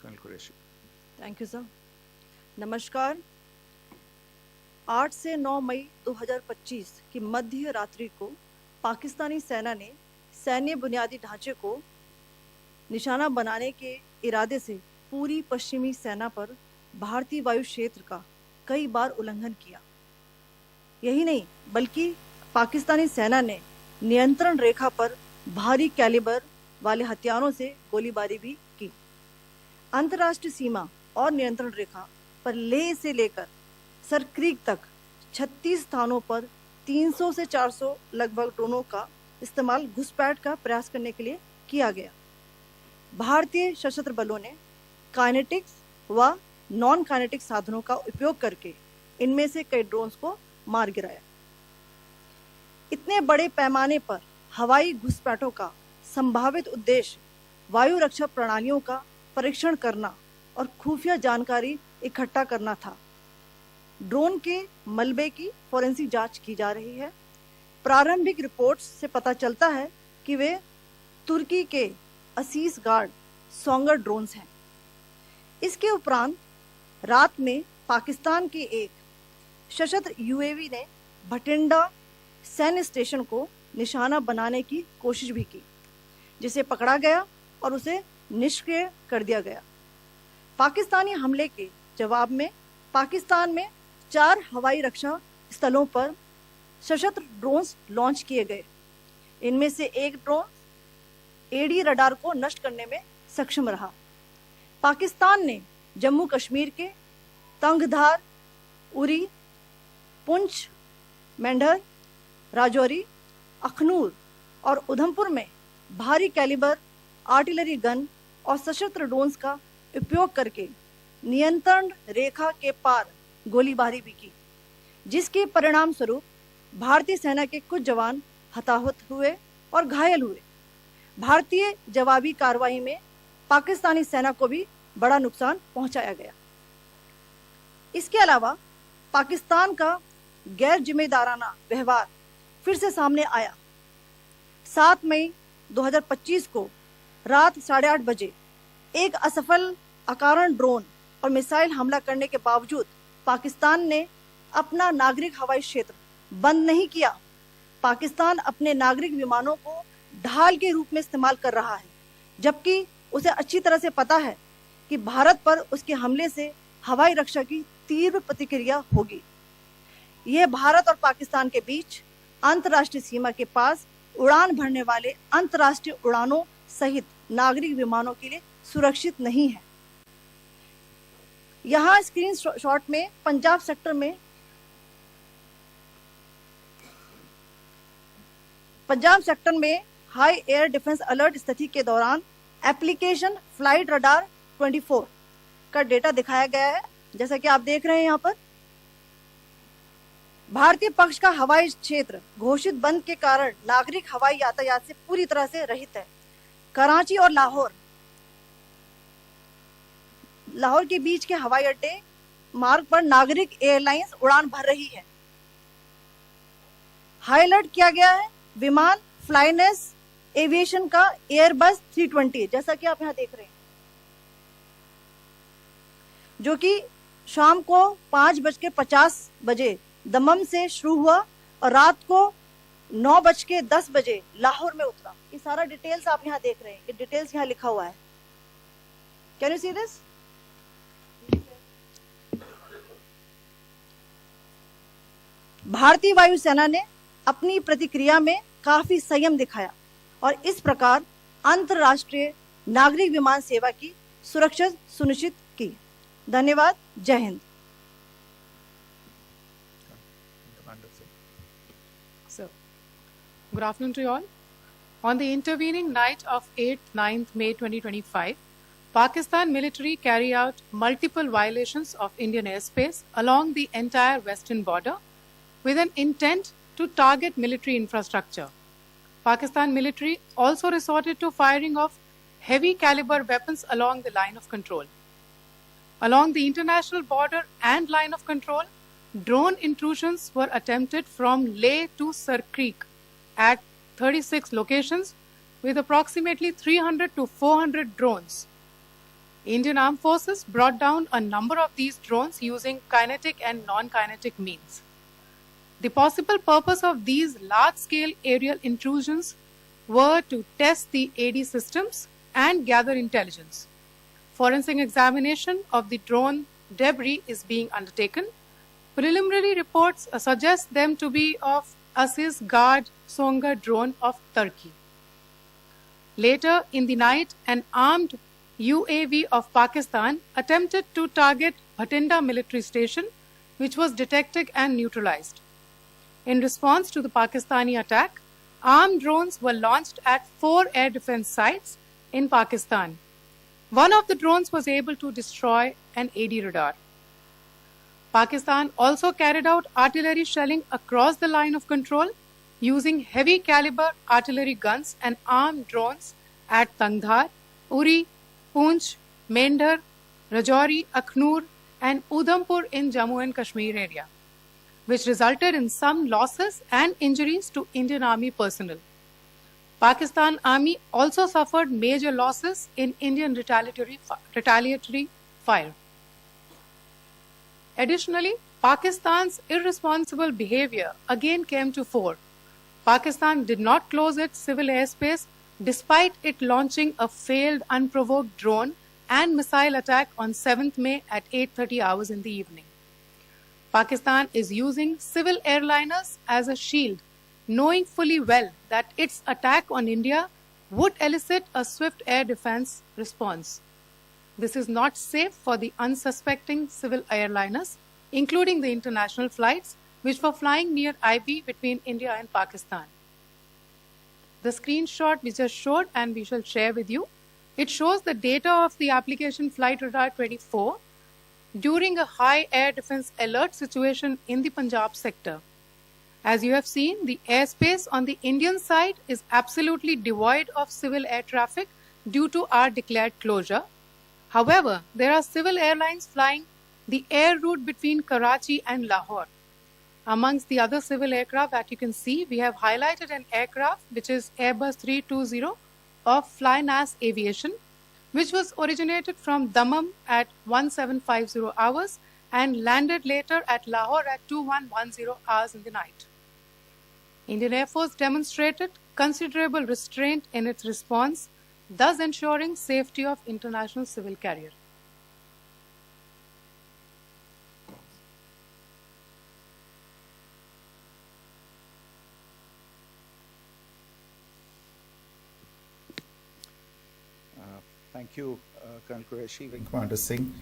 Colonel Qureshi. Thank you sir. नमस्कार। 8 से 9 मई 2025 की मध्य रात्रि को पाकिस्तानी सेना ने सैन्य बुनियादी ढांचे को निशाना बनाने के इरादे से पूरी पश्चिमी सेना पर भारतीय वायु क्षेत्र का कई बार उल्लंघन किया। यही नहीं बल्कि पाकिस्तानी सेना ने नियंत्रण रेखा पर भारी कैलिबर वाले हथियारों से गोलीबारी भी की। अंतर्राष्ट्रीय सीमा और नियंत्रण रेखा पर लेह से लेकर सरक्रीक तक 36 स्थानों पर 300 से 400 लगभग ड्रोनों का इस्तेमाल घुसपैठ का प्रयास करने के लिए किया गया। भारतीय सशस्त्र बलों ने काइनेटिक्स व नॉन काइनेटिक साधनों का उपयोग करके इनमें से कई ड्रोन्स को मार गिराया। इतने बड़े पैमाने पर हवाई घुसपैठों का संभावित उद्देश्य वायु रक्षा प्रणालियों का परीक्षण करना और खुफिया जानकारी इकट्ठा करना था। ड्रोन के मलबे की फोरेंसिक जांच की जा रही है। प्रारंभिक रिपोर्ट्स से पता चलता है कि वे तुर्की के असीस गार्ड सोंगर ड्रोन्स हैं। इसके उपरांत रात में पाकिस्तान के एक सशस्त्र यूएवी ने भटिंडा सैन्य स्टेशन को निशाना बनाने की कोशिश भी की, जिसे पकड़ा गया और उसे निष्क्रिय कर दिया गया। पाकिस्तानी हमले के जवाब में पाकिस्तान में 4 हवाई रक्षा स्थलों पर सशस्त्र ड्रोन्स लॉन्च किए गए। इनमें से एक ड्रोन एडी रडार को नष्ट करने में सक्षम रहा। पाकिस्तान ने जम्मू कश्मीर के तंगधार, उरी, पुंछ, मेंढर, राजौरी, अखनूर और उधमपुर में भारी कैलिबर आर्टिलरी गन और सशस्त्र ड्रोन्स का उपयोग करके नियंत्रण रेखा के पार गोलीबारी भी की, जिसके परिणाम स्वरूप भारतीय सेना के कुछ जवान हताहत हुए और घायल हुए। भारतीय जवाबी कार्रवाई में पाकिस्तानी सेना को भी बड़ा नुकसान पहुंचाया गया। इसके अलावा पाकिस्तान का गैर जिम्मेदाराना व्यवहार फिर से सामने आया। 7 मई 2025 को रात 8:30 बजे एक असफल अकारण ड्रोन और मिसाइल हमला करने के बावजूद पाकिस्तान ने अपना नागरिक हवाई क्षेत्र बंद नहीं किया। पाकिस्तान अपने नागरिक विमानों को ढाल के रूप में इस्तेमाल कर रहा है, जबकि उसे अच्छी तरह से पता है कि भारत पर उसके हमले से हवाई रक्षा की तीव्र प्रतिक्रिया होगी। यह भारत और पाकिस्तान के बीच अंतर्राष्ट्रीय सीमा के पास उड़ान भरने वाले अंतर्राष्ट्रीय उड़ानों सहित नागरिक विमानों के लिए सुरक्षित नहीं है। यहाँ स्क्रीन शॉट में पंजाब सेक्टर में हाई एयर डिफेंस अलर्ट स्थिति के दौरान एप्लीकेशन फ्लाइट रडार 24 का डेटा दिखाया गया है। जैसा कि आप देख रहे हैं यहाँ पर भारतीय पक्ष का हवाई क्षेत्र घोषित बंद के कारण नागरिक हवाई यातायात से पूरी तरह से रहित है। कराची और लाहौर के बीच के हवाई अड्डे मार्ग पर नागरिक एयरलाइंस उड़ान भर रही है। हाई अलर्ट किया गया है विमान फ्लाइनेस एविएशन का एयरबस 320, जैसा कि आप यहाँ देख रहे हैं, जो कि शाम को 5:50 बजे दमम से शुरू हुआ और रात को 9:10 बजे लाहौर में उतरा। ये सारा डिटेल्स आप यहाँ देख रहे हैं, ये डिटेल्स यहाँ लिखा हुआ है। Can you see this? भारतीय वायुसेना ने अपनी प्रतिक्रिया में काफी संयम दिखाया और इस प्रकार अंतरराष्ट्रीय नागरिक विमान सेवा की सुरक्षा सुनिश्चित की। धन्यवाद। जय Hind. So, good afternoon to you all. On the intervening night of 8th 9th May 2025, Pakistan military carry out multiple violations of Indian airspace along the entire western border with an intent to target military infrastructure. Pakistan military also resorted to firing of heavy caliber weapons along the line of control. Along the international border and line of control, drone intrusions were attempted from Leh to Sarkreek at 36 locations with approximately 300 to 400 drones. Indian Armed Forces brought down a number of these drones using kinetic and non-kinetic means. The possible purpose of these large-scale aerial intrusions were to test the AD systems and gather intelligence. Forensic examination of the drone debris is being undertaken. Preliminary reports suggest them to be of Aziz Guard Songa drone of Turkey. Later in the night, an armed UAV of Pakistan attempted to target Bhatinda military station, which was detected and neutralized. In response to the Pakistani attack, armed drones were launched at 4 air defense sites in Pakistan. One of the drones was able to destroy an AD radar. Pakistan also carried out artillery shelling across the line of control using heavy caliber artillery guns and armed drones at Tangdhar, Uri, Poonch, Mendhar, Rajouri, Akhnur and Udhampur in Jammu and Kashmir area, which resulted in some losses and injuries to Indian Army personnel. Pakistan Army also suffered major losses in Indian retaliatory fire. Additionally, Pakistan's irresponsible behavior again came to fore. Pakistan did not close its civil airspace despite it launching a failed unprovoked drone and missile attack on 7th May at 8:30 hours in the evening. Pakistan is using civil airliners as a shield, knowing fully well that its attack on India would elicit a swift air defense response. This is not safe for the unsuspecting civil airliners, including the international flights which were flying near IB between India and Pakistan. The screenshot we just showed and we shall share with you, it shows the data of the application Flight Radar 24 during a high air defense alert situation in the Punjab sector. As you have seen, the airspace on the Indian side is absolutely devoid of civil air traffic due to our declared closure. However, there are civil airlines flying the air route between Karachi and Lahore. Amongst the other civil aircraft that you can see, we have highlighted an aircraft which is Airbus 320 of Flynas Aviation, which was originated from Dammam at 1750 hours and landed later at Lahore at 2110 hours in the night. Indian Air Force demonstrated considerable restraint in its response, thus ensuring safety of international civil carrier. Thank you, Colonel Qureshi, Wing Commander Singh.